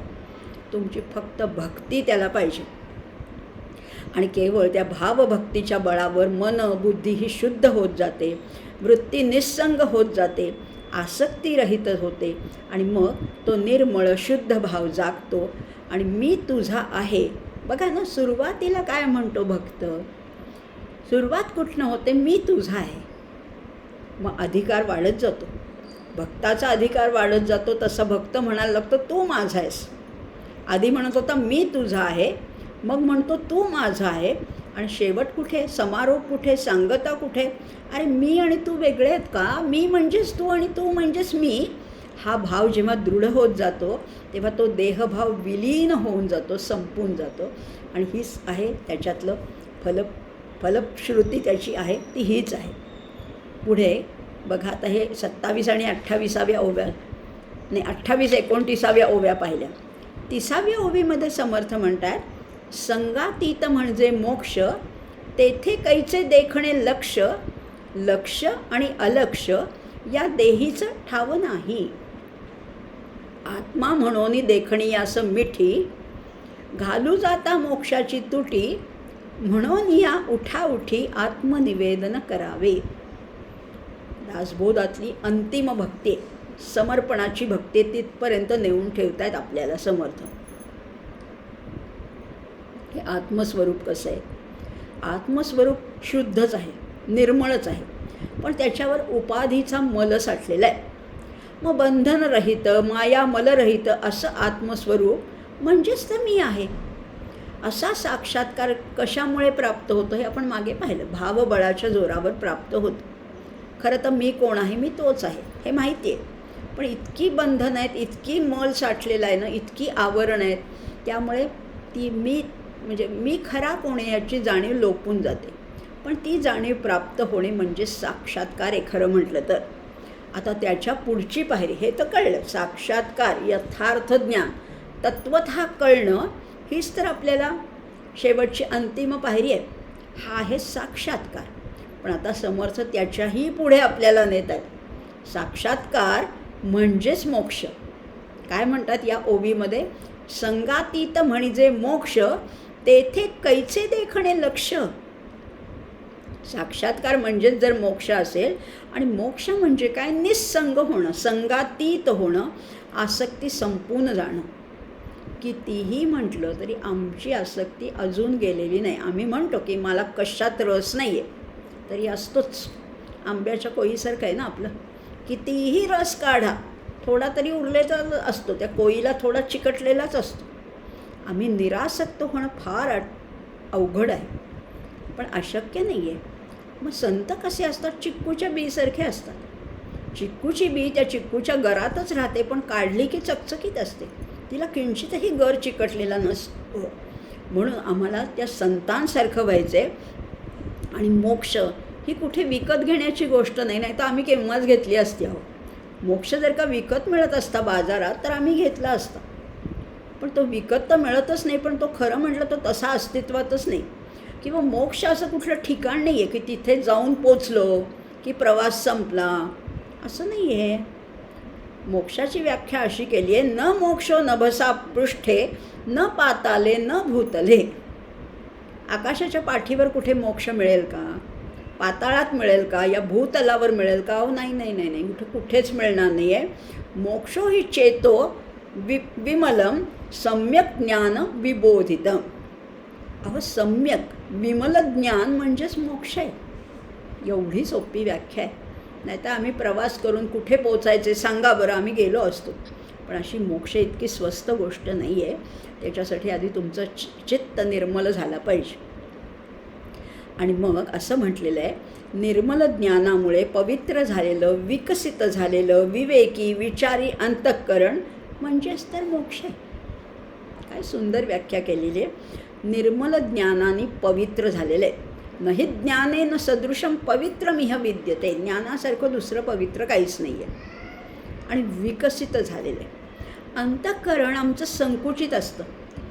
तुमची फक्त भक्ती त्याला पाहिजे. आणि केवळ त्या भावभक्तीच्या बळावर मन बुद्धी ही शुद्ध होत जाते, वृत्ती निस्संग होत जाते, आसक्तीरहित होते. आणि मग तो निर्मळ शुद्ध भाव जागतो. आणि मी तुझा आहे. बघा ना, सुरुवातीला काय म्हणतो भक्त, सुरुवात कुठनं होते, मी तुझा आहे. मग अधिकार वाढत जातो, भक्ताचा अधिकार वाढत जातो. तसा भक्त म्हणायला लागतो, तू माझा आहेस. आधी म्हणत होता मी तुझा आहे, मग म्हणतो तू माझा आहे. आणि शेवट कुठे, समारोप कुठे, सांगता कुठे, अरे मी आणि तू वेगळे आहेत का, मी म्हणजेच तू आणि तू म्हणजेच मी. हा भाव जेव्हा दृढ होत जातो, तेव्हा तो देहभाव विलीन होऊन जातो, संपून जातो. आणि हीच आहे त्याच्यातलं फलश्रुती त्याची आहे ती हीच आहे. पुढे बघा, आता हे 27 आणि 28व्या ओव्या, नाही 28-29व्या ओव्या पाहिल्या. 30व्या ओवीमध्ये समर्थ म्हणतात, संगातीत म्हणजे मोक्ष, तेथे कैचे देखणे लक्ष, लक्ष आणि अलक्ष या देहीचं ठाव नाही. आत्मा म्हणून देखणी असं मिठी, घालू जाता मोक्षाची तुटी, म्हणून या उठाउठी आत्मनिवेदन करावे. दासबोधातली अंतिम भक्ती, समर्पणाची भक्ती तिथपर्यंत नेऊन ठेवतायत आपल्याला समर्थ. हे आत्मस्वरूप कसं आहे, आत्मस्वरूप शुद्धच आहे, निर्मळच आहे, पण त्याच्यावर उपाधीचा मल साठलेला आहे. मग बंधनरहित, मायामलरहित असं आत्मस्वरूप म्हणजेच तर मी आहे. असा साक्षात्कार कशामुळे प्राप्त होतो हे आपण मागे पाहिलं, भावबळाच्या जोरावर प्राप्त होतं. खरं तर मी कोण आहे, मी तोच आहे हे माहिती आहे, पण इतकी बंधन आहेत, इतकी मल साठलेला आहे ना, इतकी आवरण आहेत, त्यामुळे ती मी म्हणजे मी खरा कोण आहे याची जाणीव लोपून जाते. पण ती जाणीव प्राप्त होणे म्हणजे साक्षात्कार आहे खरं म्हटलं तर. आता त्याच्या पुढची पायरी, हे तर कळलं, साक्षात्कार, यथार्थ ज्ञान, तत्वतः कळणं, हीच तर आपल्याला शेवटची अंतिम पायरी आहे. हा आहे साक्षात्कार. पण आता समर्थ त्याच्याही पुढे आपल्याला नेत आहेत. साक्षात्कार म्हणजेच मोक्ष. काय म्हणतात या ओवीमध्ये? संगातीत म्हणजे मोक्ष, तेथे कैचे देखणे लक्ष. साक्षात्कार म्हणजेच जर मोक्ष असेल, आणि मोक्ष म्हणजे काय? निस्संग होणं, संगातीत होणं, आसक्ती संपून जाणं. कितीही म्हटलं तरी आमची आसक्ती अजून गेलेली नाही. आम्ही म्हणतो की मला कशात रस नाही आहे, तरी असतोच. आंब्याच्या कोळीसारखं आहे ना आपलं. कितीही रस काढा, थोडा तरी उरलेला असतो, त्या कोळीला थोडा चिकटलेलाच असतो. आम्ही निरासक्त होणं फार अवघड आहे, पण अशक्य नाही आहे. मग संत कसे असतात? चिक्कूच्या बीसारखे असतात. चिक्कूची बी त्या चिक्कूच्या गरातच राहते, पण काढली की चकचकीत असते, तिला किंचितही गर चिकटलेला नसतो. म्हणून आम्हाला त्या संतांसारखं व्हायचं आहे. आणि मोक्ष ही कुठे विकत घेण्याची गोष्ट नाही, नाही तर आम्ही केव्हाच घेतली असती. मोक्ष जर का विकत मिळत असता बाजारात तर आम्ही घेतला असता, पण तो विकत तर मिळतच नाही. पण तो खरं म्हटलं तो तसा अस्तित्वातच नाही. किंवा मोक्ष असं कुठलं ठिकाण नाही आहे की तिथे जाऊन पोचलो की प्रवास संपला, असं नाही आहे. मोक्षाची व्याख्या अशी केली आहे, न मोक्षो नभसा पृष्ठे न पाताले न भूतले. आकाशाच्या पाठीवर कुठे मोक्ष मिळेल का? पाताळात मिळेल का? या भूतलावर मिळेल का? नाही नाही नाही नाही, कुठेच मिळणार नाही आहे. मोक्षो ही चेतो विमलम सम्यक ज्ञान विबोधितम. सम्यक विमल ज्ञान म्हणजेच मोक्ष आहे. एवढी सोपी व्याख्या आहे. नाही तर आम्ही प्रवास करून कुठे पोचायचे सांगा बरं, आम्ही गेलो असतो. पण अशी मोक्ष इतकी स्वस्त गोष्ट नाही आहे. त्याच्यासाठी आधी तुमचं चित्त निर्मल झालं पाहिजे. आणि मग असं म्हटलेलं आहे, निर्मल ज्ञानामुळे पवित्र झालेलं, विकसित झालेलं, विवेकी विचारी अंतःकरण म्हणजेच तर मोक्ष आहे. काय सुंदर व्याख्या केलेली आहे. निर्मल ज्ञानाने पवित्र झालेलं आहे. नहि ज्ञानेन सदृशम पवित्रमिह विद्यते. ज्ञानासारखं दुसरं पवित्र काहीच नाही आहे. आणि विकसित झालेलं आहे. अंतःकरण आमचं संकुचित असतं,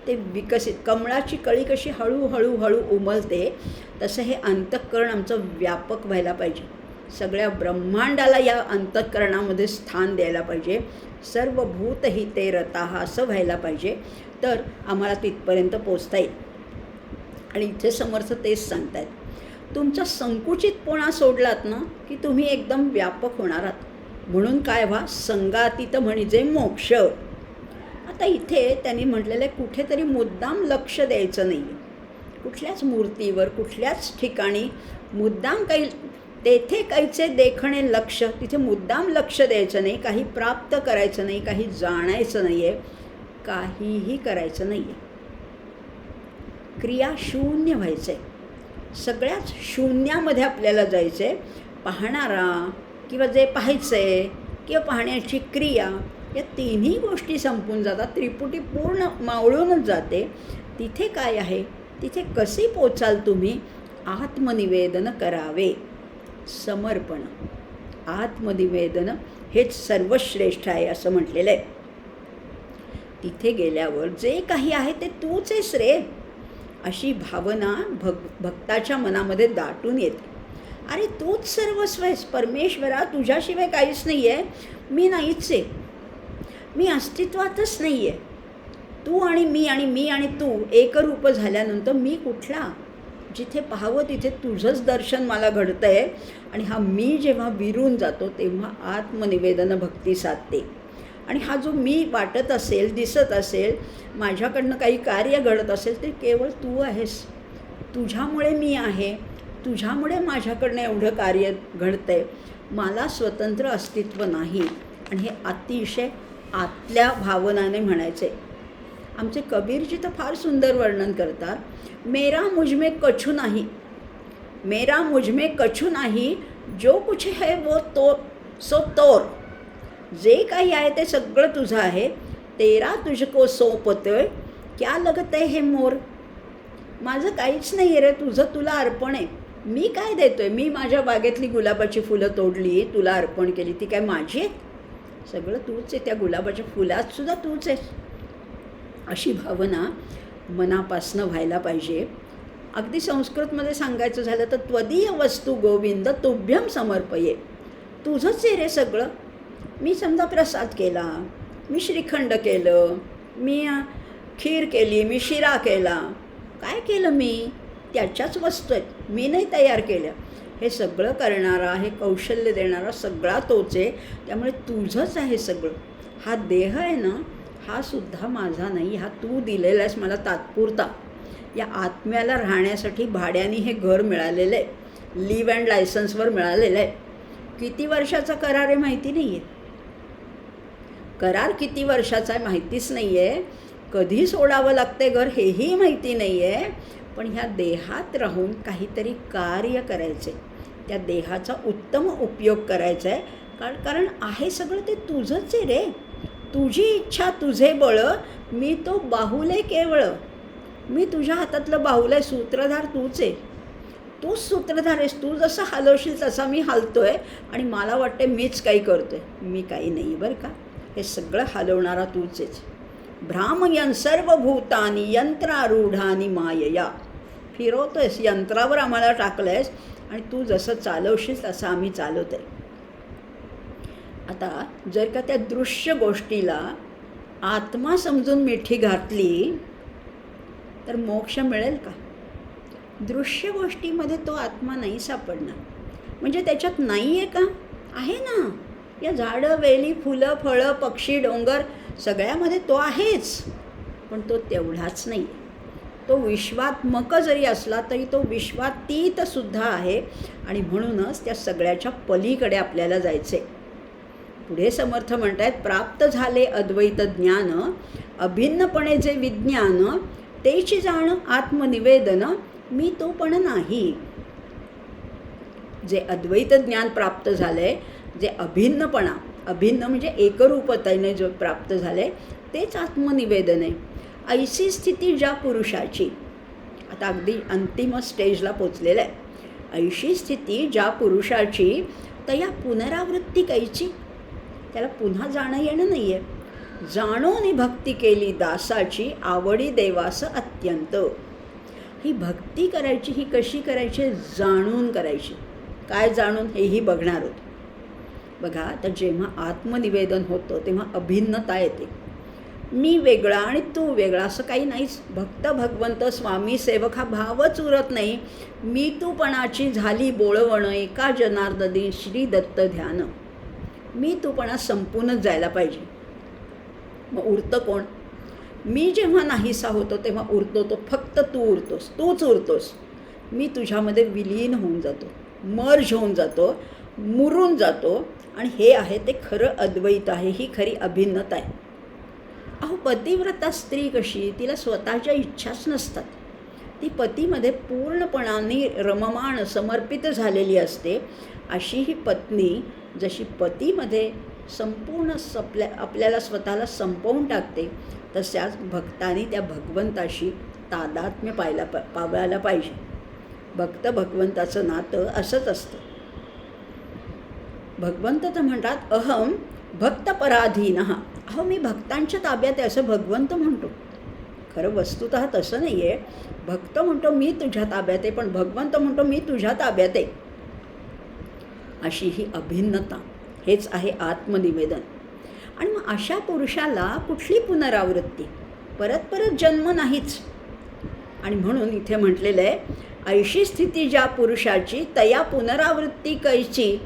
ते विकसित. कमळाची कळी कशी हळूहळू हळू उमलते, तसं हे अंतःकरण आमचं व्यापक व्हायला पाहिजे. सगळ्या ब्रह्मांडाला या अंतःकरणामध्ये स्थान द्यायला पाहिजे. सर्व भूतहिते रताः असं व्हायला पाहिजे, तर आम्हाला तिथपर्यंत पोचता येईल. आणि इथे समर्थ तेच सांगतायत, तुमचा संकुचितपणा सोडलात ना की तुम्ही एकदम व्यापक होणार आहात. म्हणून काय व्हा? संगातीत म्हणजे मोक्ष. आता इथे त्यांनी म्हटलेलं आहे, कुठेतरी मुद्दाम लक्ष द्यायचं नाही आहे. कुठल्याच मूर्तीवर, कुठल्याच ठिकाणी मुद्दाम काही, तेथे काहीचे देखणे लक्ष, तिथे मुद्दाम लक्ष द्यायचं नाही. काही प्राप्त करायचं नाही, काही जाणायचं नाही आहे, काहीही करायचं नाही आहे. क्रिया शून्य व्हायचं आहे. सगळ्याच शून्यामध्ये आपल्याला जायचं आहे. पाहणारा किंवा जे पाहायचं आहे किंवा पाहण्याची क्रिया, या तिन्ही गोष्टी संपून जातात. त्रिपुटी पूर्ण मावळूनच जाते. तिथे काय आहे? तिथे कसे पोचाल तुम्ही? आत्मनिवेदन करावे. समर्पण, आत्मनिवेदन हेच सर्वश्रेष्ठ आहे असं म्हटलेलं आहे. तिथे गेल्यावर जे काही आहे ते तूच आहेस रे, अशी भावना भक्ताच्या मनामध्ये दाटून येते. अरे तूच सर्वस्व आहेस परमेश्वरा, तुझ्याशिवाय काहीच नाही आहे. मी नाहीच आहे, मी अस्तित्वातच नाही आहे. तू आणि मी आणि तू एकरूप झाल्यानंतर मी कुठला? जिथे पाहावं तिथे तुझंच दर्शन मला घडतं आहे. आणि हा मी जेव्हा विरून जातो तेव्हा आत्मनिवेदन भक्ती साधते. आणि हा जो मी वाटत असेल, दिसत असेल, माझ्याकडनं काही कार्य घडत असेल, ते केवळ तू आहेस. तुझ्यामुळे मी आहे, तुझ्यामुळे माझ्याकडनं एवढं कार्य घडतं आहे. मला स्वतंत्र अस्तित्व नाही. आणि हे अतिशय आतल्या भावनाने म्हणायचे. आमचे कबीरजी तर फार सुंदर वर्णन करतात. मेरा मुझमें कछु नाही, मेरा मुझमें कछु नाही, जो कुछ है वो तो सो तोर. जे काही आहे ते सगळं तुझं आहे. तेरा तुझको सोपतोय, क्या लगतंय हे मोर. माझं काहीच नाही आहे रे, तुझं तुला अर्पण आहे. मी काय देतोय? मी माझ्या बागेतली गुलाबाची फुलं तोडली, तुला अर्पण केली, ती काय माझी आहेत? सगळं तूच आहे. त्या गुलाबाच्या फुलात सुद्धा तूच आहेस. अशी भावना मनापासनं व्हायला पाहिजे. अगदी संस्कृतमध्ये सांगायचं झालं तर त्वदीय वस्तू गोविंद तुभ्यम समर्पये. तुझंच आहे रे सगळं. मी समजा प्रसाद केला, मी श्रीखंड केलं, मी खीर केली, मी शिरा केला, काय केलं मी? त्याच्याच वस्तू आहेत, मी नाही तयार केल्या. हे सगळं करणारा, हे कौशल्य देणारा सगळा तोच आहे. त्यामुळे तुझंच आहे सगळं. हा देह आहे ना, हा सुद्धा माझा नाही, हा तू दिलेला आहेस मला तात्पुरता. या आत्म्याला राहण्यासाठी भाड्याने हे घर मिळालेलं आहे, लिव्ह अँड लायसन्सवर मिळालेलं आहे. किती वर्षाचा करार आहे माहिती नाही आहे. करार किती वर्षाचा आहे माहितीच नाही आहे. कधी सोडावं लागते घर हेही माहिती नाही आहे. पण ह्या देहात राहून काहीतरी कार्य करायचे, त्या देहाचा उत्तम उपयोग करायचा आहे. कारण आहे सगळं ते तुझंच आहे रे. तुझी इच्छा तुझे बळ, मी तो बाहुल आहे केवळ. मी तुझ्या हातातलं बाहुल आहे, सूत्रधार तूच आहे. तूच सूत्रधार आहेस. तू जसं हलवशील तसा मी हलतो आहे आणि मला वाटते मीच काही करतो आहे. मी काही नाही बरं का. हे सगळं हलवणारा तूच आहेस. भ्रामयन सर्वभूतानी यंत्रारूढानी मायया. फिरवतो आहेस, यंत्रावर आम्हाला टाकलं आहेस आणि तू जसं चालवशील तसं आम्ही चालवतो आहे. आता जर का त्या दृश्य गोष्टीला आत्मा समजून मिठी घातली तर मोक्ष मिळेल का? दृश्य गोष्टीमध्ये तो आत्मा नाही सापडणार. म्हणजे त्याच्यात नाही आहे का? आहे ना. या झाडं, वेली, फुलं, फळं, पक्षी, डोंगर सगळ्यामध्ये तो आहेच. पण तो तेवढाच नाही. तो विश्वात्मक जरी असला तरी तो विश्वातीतसुद्धा आहे. आणि म्हणूनच त्या सगळ्याच्या पलीकडे आपल्याला जायचं आहे. पुढे समर्थ म्हणत आहेत, प्राप्त झाले अद्वैत ज्ञान, अभिन्नपणे जे विज्ञान, तेची जाण आत्मनिवेदन, मी तो पण नाही. जे अद्वैत ज्ञान प्राप्त झालंय, जे अभिन्नपणा, अभिन्न म्हणजे एकरूपतेने जो प्राप्त झाले तेच आत्मनिवेदन आहे. ऐशी स्थिती ज्या पुरुषाची, आता अगदी अंतिम स्टेजला पोचलेलं आहे. ऐशी स्थिती ज्या पुरुषाची तया पुनरावृत्ती कैची. त्याला पुन्हा जाणं येणं नाही आहे. जाणोनी भक्ती केली दासाची, आवडी देवास अत्यंत. ही भक्ती करायची, ही कशी करायची? जाणून करायची. काय जाणून हेही बघणार आहोत. बघा, तर जेव्हा आत्मनिवेदन होतं तेव्हा अभिन्नता येते. मी वेगळा आणि तू वेगळा असं काही नाहीच. भक्त भगवंत स्वामी सेवक हा भावच उरत नाही. मी तूपणाची झाली बोळवणं, एका जनार्दनी श्री दत्त ध्यान. मी तूपणा संपूनच जायला पाहिजे. मग उरतं कोण? मी जेव्हा नाहीसा होतो तेव्हा उरतो तो फक्त तू उरतोस, तूच उरतोस. मी तुझ्यामध्ये विलीन होऊन जातो, मर्ज होऊन जातो, मुरून जातो. आणि हे आहे ते खरं अद्वैत आहे, ही खरी अभिन्नता आहे. अहो, पतिव्रता स्त्री कशी? तिला स्वतःच्या इच्छाच नसतात. ती पतीमध्ये पूर्णपणाने रममाण समर्पित झालेली असते. अशी ही पत्नी जशी पतीमध्ये संपूर्ण आपल्याला स्वतःला संपवून टाकते, तशाच भक्तांनी त्या भगवंताशी तादात्म्य पावायला पाहिजे. भक्त भगवंताचं नातं असंच असतं. भगवंत तर म्हणतात, अहम भक्तपराधीनः. अहो, मी भक्तांच्या ताब्यात आहे असं भगवंत म्हणतो. खरं वस्तुतः तसं नाही आहे. भक्त म्हणतो मी तुझ्या ताब्यात आहे, पण भगवंत म्हणतो मी तुझ्या ताब्यात आहे. अशी ही अभिन्नता, हेच आहे आत्मनिवेदन. आणि मग अशा पुरुषाला कुठली पुनरावृत्ती? परत परत जन्म नाहीच. आणि म्हणून इथे म्हटलेलं आहे, ऐशी स्थिती ज्या पुरुषाची तया पुनरावृत्ती कैची,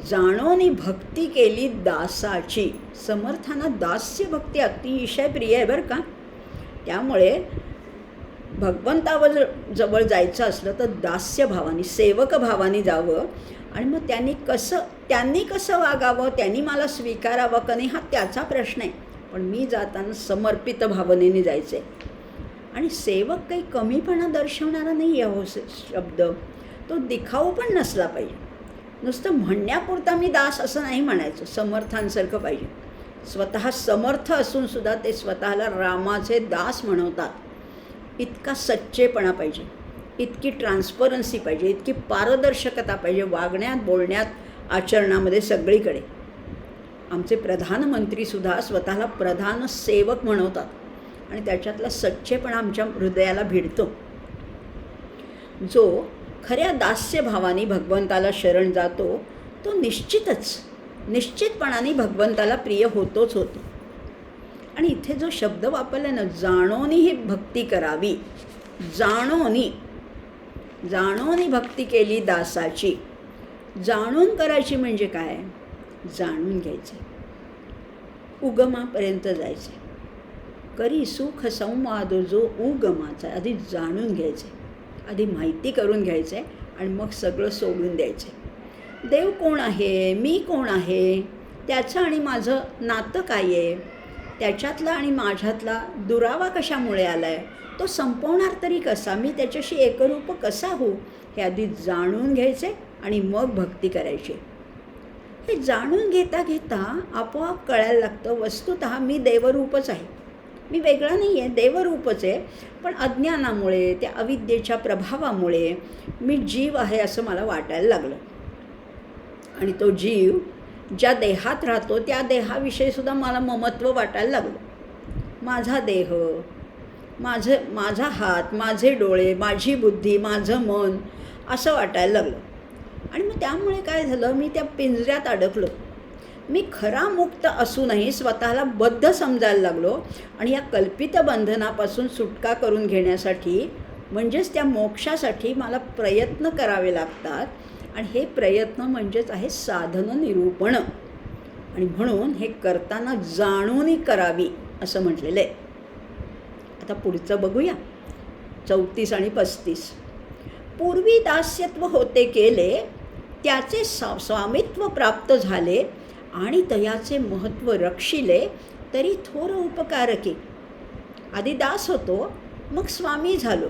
जाणोनी भक्ती केली दासाची. समर्थांना दास्य भक्ती अतिशय प्रिय आहे बरं का. त्यामुळे भगवंतावर जवळ जायचं असलं तर दास्य भावानी, सेवक भावानी जावं. आणि मग त्यांनी कसं वागावं, त्यांनी मला स्वीकारावं का नाही, हा त्याचा प्रश्न आहे. पण मी जाताना समर्पित भावनेने जायचे. आणि सेवक काही कमीपणा दर्शवणारा नाही आहे. हो शब्द तो दिखाऊ पण नसला पाहिजे. नुसतं म्हणण्यापुरता मी दास असं नाही म्हणायचं. समर्थांसारखं पाहिजे. स्वतः समर्थ असूनसुद्धा ते स्वतःला रामाचे दास म्हणवतात. इतका सच्चेपणा पाहिजे, इतकी ट्रान्सपरन्सी पाहिजे, इतकी पारदर्शकता पाहिजे वागण्यात, बोलण्यात, आचरणामध्ये, सगळीकडे. आमचे प्रधानमंत्रीसुद्धा स्वतःला प्रधान सेवक म्हणवतात. आणि त्याच्यातला सच्चेपणा आमच्या हृदयाला भिडतो. जो खऱ्या दास्यभावाने भगवंताला शरण जातो तो निश्चितपणाने भगवंताला प्रिय होतोच होतो. आणि इथे जो शब्द वापरला ना, जाणोनी ही भक्ती करावी, जाणोनी भक्ती केली दासाची. जाणून करायची म्हणजे काय? जाणून घ्यायचे, उगमापर्यंत जायचे. करी सुख संवाद जो उगमाचा, आधी जाणून घ्यायचे, आधी माहिती करून घ्यायचे आणि मग सगळं सोडून द्यायचे. देव कोण आहे, मी कोण आहे, त्याचं आणि माझं नातं काय आहे, त्याच्यातला आणि माझ्यातला दुरावा कशामुळे आला आहे, तो संपवणार तरी कसा, मी त्याच्याशी एकरूप कसा होऊ, हे आधी जाणून घ्यायचे आणि मग भक्ती करायची. हे जाणून घेता घेता आपोआप कळायला लागतं वस्तुतः मी देवरूपच आहे, मी वेगळा नाही आहे, देवरूपच आहे. पण अज्ञानामुळे, त्या अविद्येच्या प्रभावामुळे मी जीव आहे असं मला वाटायला लागलं. आणि तो जीव ज्या देहात राहतो त्या देहाविषयीसुद्धा मला ममत्व वाटायला लागलं. माझा देह, माझा हात, माझे डोळे, माझी बुद्धी, माझं मन असं वाटायला लागलं. आणि मग त्यामुळे काय झालं, मी त्या पिंजऱ्यात अडकलो. मी खरा मुक्त असूनही स्वतःला बद्ध समजायला लागलो. आणि या कल्पित बंधनापासून सुटका करून घेण्यासाठी, म्हणजेच त्या मोक्षासाठी मला प्रयत्न करावे लागतात. आणि हे प्रयत्न म्हणजेच आहे साधन निरूपण. आणि म्हणून हे करताना जाणून करावी असं म्हटलेलं आहे. आता पुढचं बघूया, 34 आणि 35. पूर्वी दास्यत्व होते केले, त्याचे स्वामित्व प्राप्त झाले, आणि तयाचे महत्त्व रक्षिले, तरी थोर उपकारके. आधी दास होतो, मग स्वामी झालो,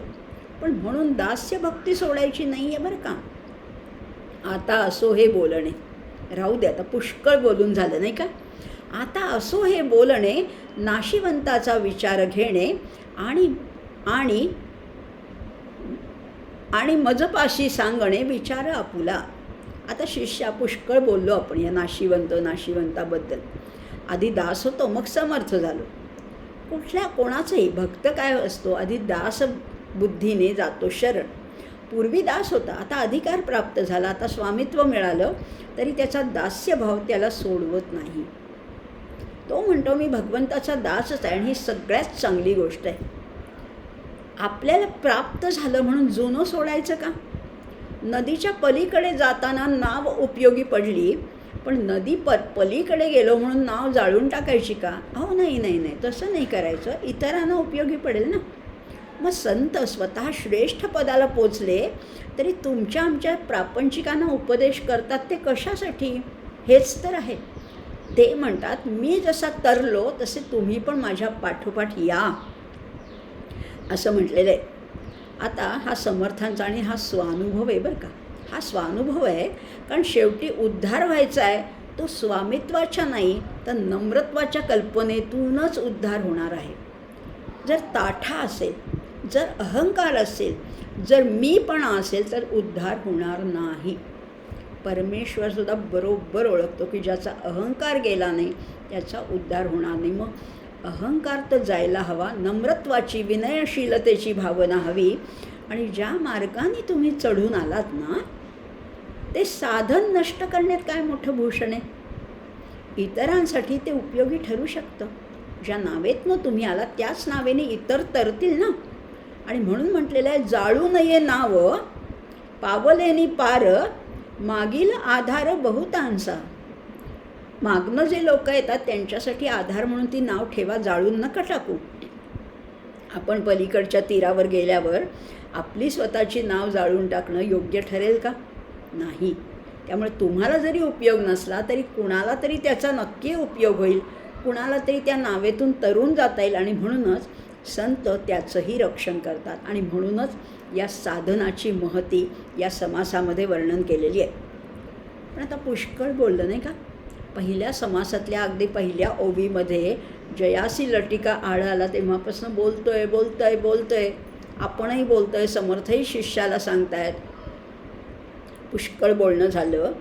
पण म्हणून दास्य भक्ती सोडायची नाही आहे बरं का. आता असो हे बोलणे, राहू दे, आता पुष्कळ बोलून झालं नाही का. आता असो हे बोलणे, नाशिवंताचा विचार घेणे, आणि मजपाशी सांगणे विचार आपुला. आता शिष्या पुष्कळ बोललो आपण या नाशिवंताबद्दल. आधी दास होतो, मग समर्थ झालो. कोणाचाही भक्त काय असतो, आधी दास बुद्धीने जातो शरण. पूर्वी दास होता, आता अधिकार प्राप्त झाला, आता स्वामित्व मिळालं, तरी त्याचा दास्यभाव त्याला सोडवत नाही. तो म्हणतो मी भगवंताचा दासच आहे, आणि ही सगळ्यात चांगली गोष्ट आहे. आपल्याला प्राप्त झालं म्हणून जुनं सोडायचं का? नदीच्या पलीकडे जाताना नाव उपयोगी पडली, पण नदी पलीकडे गेलो म्हणून नाव जाळून टाकायची का? अहो नाही, तसं नाही करायचं, इतरांना उपयोगी पडेल ना. मग संत स्वतः श्रेष्ठ पदाला पोचले तरी तुमच्या आमच्या प्रापंचिकांना उपदेश करतात ते कशासाठी? हेच तर आहे. ते म्हणतात मी जसा तरलो तसे तुम्ही पण माझ्या पाठोपाठ या, असं म्हटलेलं आहे. आता हा समर्थांचा आणि हा स्वानुभव आहे बरं का. हा स्वानुभव आहे, कारण शेवटी उद्धार व्हायचा आहे तो स्वामित्वाच्या नाही तर नम्रत्वाच्या कल्पनेतूनच उद्धार होणार आहे. जर ताठा असेल, जर अहंकार असेल, जर मीपणा असेल तर उद्धार होणार नाही. परमेश्वरसुद्धा बरोबर ओळखतो की ज्याचा अहंकार गेला नाही त्याचा उद्धार होणार नाही. मग अहंकार तर जायला हवा, नम्रत्वाची विनयशीलतेची भावना हवी. आणि ज्या मार्गाने तुम्ही चढून आलात ना ते साधन नष्ट करण्यात काय मोठं भूषण आहे. इतरांसाठी ते उपयोगी ठरू शकतं. ज्या नावेतनं तुम्ही आलात त्याच नावेने इतर तरतील ना. आणि म्हणून म्हटलेलं आहे जाळू नये नाव पावलेनी पार, मागील आधार बहुतांचा. मागणं जे लोक येतात त्यांच्यासाठी आधार म्हणून ती नाव ठेवा, जाळून नका टाकू. आपण पलीकडच्या तीरावर गेल्यावर आपली स्वतःची नाव जाळून टाकणं योग्य ठरेल का? नाही. त्यामुळे तुम्हाला जरी उपयोग नसला तरी कुणाला तरी त्याचा नक्की उपयोग होईल, कुणाला तरी त्या नावेतून तरून जाता येईल. आणि म्हणूनच संत त्याचंही रक्षण करतात. आणि म्हणूनच या साधनाची महती या समासामध्ये वर्णन केलेली आहे. पण आता पुष्कळ बोललं नाही का. पहिल्या समासातल्या अगदी पहिल्या ओवीमध्ये जयासी लटिका आळ आला तेव्हापासून बोलतोय. आपणही बोलतोय, समर्थही शिष्याला सांगतायत. पुष्कळ बोलणं झालं,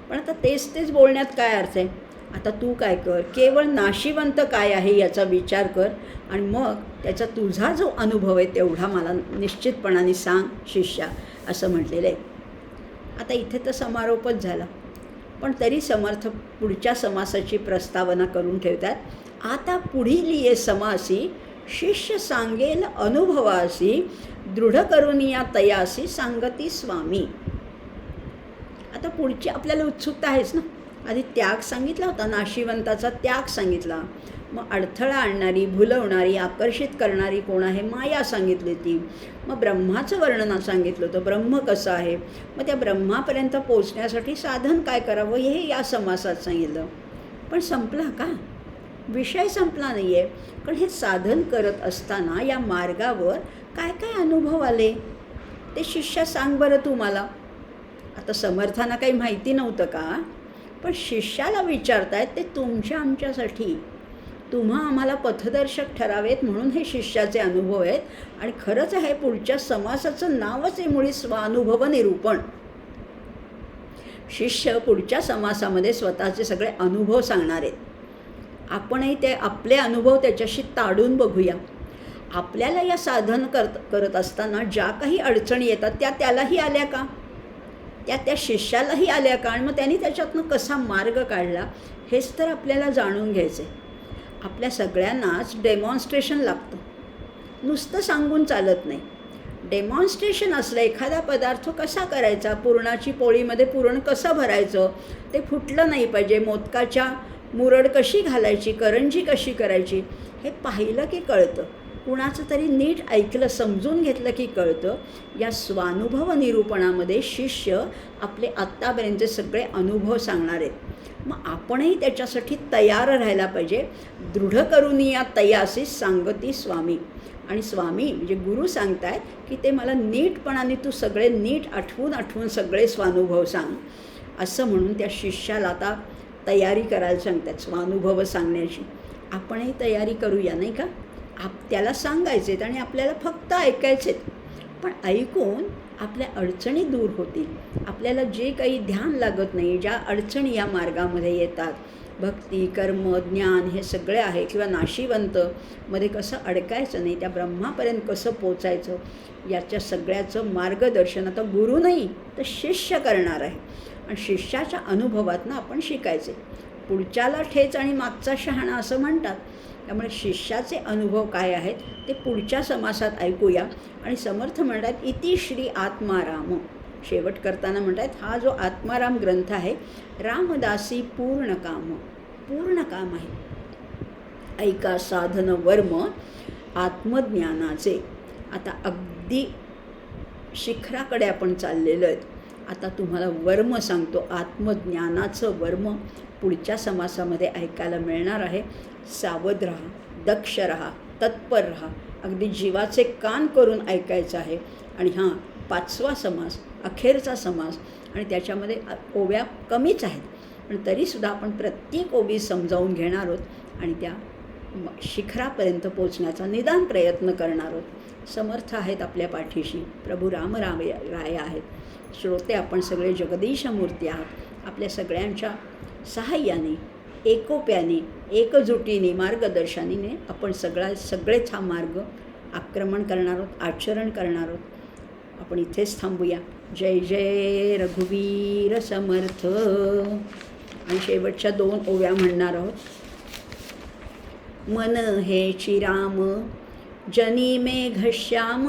पण आता तेच बोलण्यात काय अर्थ आहे. आता तू काय कर, केवळ नाशिवंत काय आहे याचा विचार कर आणि मग त्याचा तुझा जो अनुभव आहे तेवढा मला निश्चितपणाने सांग शिष्या, असं म्हटलेलं आहे. आता इथे तर समारोपच झाला, पण तरी समर्थ पुढच्या समासाची प्रस्तावना करून ठेवतात. आता पुढील ये समासी शिष्य सांगेल अनुभवासी, दृढ करून या तयासी सांगती स्वामी. आता पुढची आपल्याला उत्सुकता आहेच ना. आधी त्याग सांगितला होता, नाशिवंताचा त्याग सांगितला. मग अडथळा आणणारी, भुलवणारी, आकर्षित करणारी कोण आहे, माया सांगितली ती. मग ब्रह्माचं वर्णन सांगितलं होतं, ब्रह्म कसं आहे. मग त्या ब्रह्मापर्यंत पोचण्यासाठी साधन काय करावं हे या समासात सांगितलं. पण संपला का? विषय संपला नाही आहे. पण हे साधन करत असताना या मार्गावर काय काय अनुभव आले ते शिष्या सांग बरं तू मला. आता समर्थांना काही माहिती नव्हतं का? पण शिष्याला विचारतायत ते तुमच्या आमच्यासाठी, तुम्हा आम्हाला पथदर्शक ठरावेत म्हणून हे शिष्याचे अनुभव आहेत. आणि खरंच आहे पुढच्या समासाचं नावच आहे मुळी स्वानुभव निरूपण. शिष्य पुढच्या समासामध्ये स्वतःचे सगळे अनुभव सांगणार आहेत. आपणही ते आपले अनुभव त्याच्याशी ताडून बघूया. आपल्याला या साधन करत असताना ज्या काही अडचणी येतात त्या त्यालाही आल्या का, त्या शिष्यालाही आल्या का, आणि मग त्यांनी त्याच्यातनं कसा मार्ग काढला हेच तर आपल्याला जाणून घ्यायचं आहे. आपल्या सगळ्यांनाच डेमॉन्स्ट्रेशन लागतं, नुसतं सांगून चालत नाही. डेमॉन्स्ट्रेशन असलं, एखादा पदार्थ कसा करायचा, पुरणाची पोळीमध्ये पुरण कसं भरायचं, ते फुटलं नाही पाहिजे, मोदकाच्या मुरड कशी घालायची, करंजी कशी करायची, हे पाहिलं की कळतं. कुणाचं तरी नीट ऐकलं, समजून घेतलं की कळतं. या स्वानुभव निरूपणामध्ये शिष्य आपले आत्तापर्यंतचे सगळे अनुभव सांगणार आहेत. मग आपणही त्याच्यासाठी तयार राहायला पाहिजे. दृढ करून या तयासी सांगती स्वामी. आणि स्वामी म्हणजे गुरु सांगतायत की ते मला नीटपणाने तू सगळे नीट आठवून सगळे स्वानुभव सांग, असं म्हणून त्या शिष्याला आता तयारी करायला सांगतात स्वानुभव सांगण्याची. आपणही तयारी करूया नाही का. त्याला सांगायचेत आणि आपल्याला फक्त ऐकायचेत. पण ऐकून आपल्या अडचणी दूर होतील. आपल्याला जे काही ध्यान लागत नाही, ज्या अडचणी या मार्गामध्ये येतात, भक्ती, कर्म, ज्ञान हे सगळे आहे, किंवा नाशिवंत मध्ये कसं अडकायचं नाही, त्या ब्रह्मापर्यंत कसं पोचायचं, याच्या सगळ्याचं मार्गदर्शन आता गुरु नाही तर शिष्य करणार आहे. आणि शिष्याच्या अनुभवातनं आपण शिकायचे. पुढच्याला ठेच आणि मागचा शहाणा असं म्हणतात. त्यामुळे शिष्याचे अनुभव काय आहेत ते पुढच्या समासात ऐकूया. आणि समर्थ म्हणतात इति श्री आत्माराम. शेवट करताना म्हणतात हा जो आत्माराम ग्रंथ आहे, रामदासी पूर्ण काम आहे. ऐका साधन वर्म आत्मज्ञानाचे. आता अगदी शिखराकडे आपण चाललेलो आहेत. आता तुम्हाला वर्म सांगतो, आत्मज्ञानाचं वर्म पुढच्या समासामध्ये ऐकायला मिळणार आहे. सावध राहा, दक्ष राहा, तत्पर राहा, अगदी जीवाचे कान करून ऐकायचं आहे. आणि हां, 5वा समास, अखेरचा समास, आणि त्याच्यामध्ये ओव्या कमीच आहेत, पण तरीसुद्धा आपण प्रत्येक ओवी समजावून घेणार आहोत आणि त्या शिखरापर्यंत पोचण्याचा निदान प्रयत्न करणार आहोत. समर्थ आहेत आपल्या पाठीशी, प्रभू राय आहेत. श्रोते आपण सगळे जगदीश मूर्ती आहात. आपल्या सगळ्यांच्या सहाय्याने, एकोप्याने, एकजुटीने, मार्गदर्शनाने आपण सगळेच हा मार्ग आक्रमण करणार आहोत, आचरण करणार आहोत. आपण इथेच थांबूया. जय जय रघुवीर समर्थ. आणि शेवटच्या 2 ओव्या म्हणणार आहोत. मन हेची राम जनी मेघश्याम,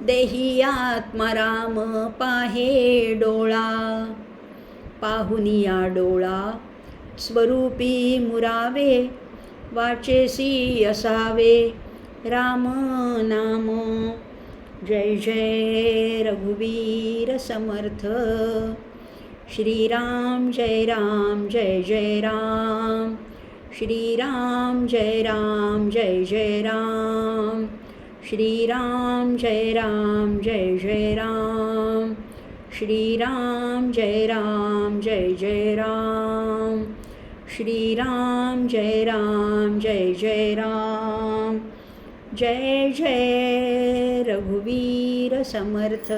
देही आत्माराम पाहे डोळा. पाहुनिया डोळा स्वरूपी मुरावे, वाचेसी असावे राम नाम. जय जय रघुवीर समर्थ. श्रीराम जय राम जय जय राम. श्रीराम जय राम जय जय राम. श्रीराम जय राम जय जय राम. श्रीराम जय राम जय जय राम. श्रीराम जय राम जय जय राम. जय जय रघुवीर समर्थ.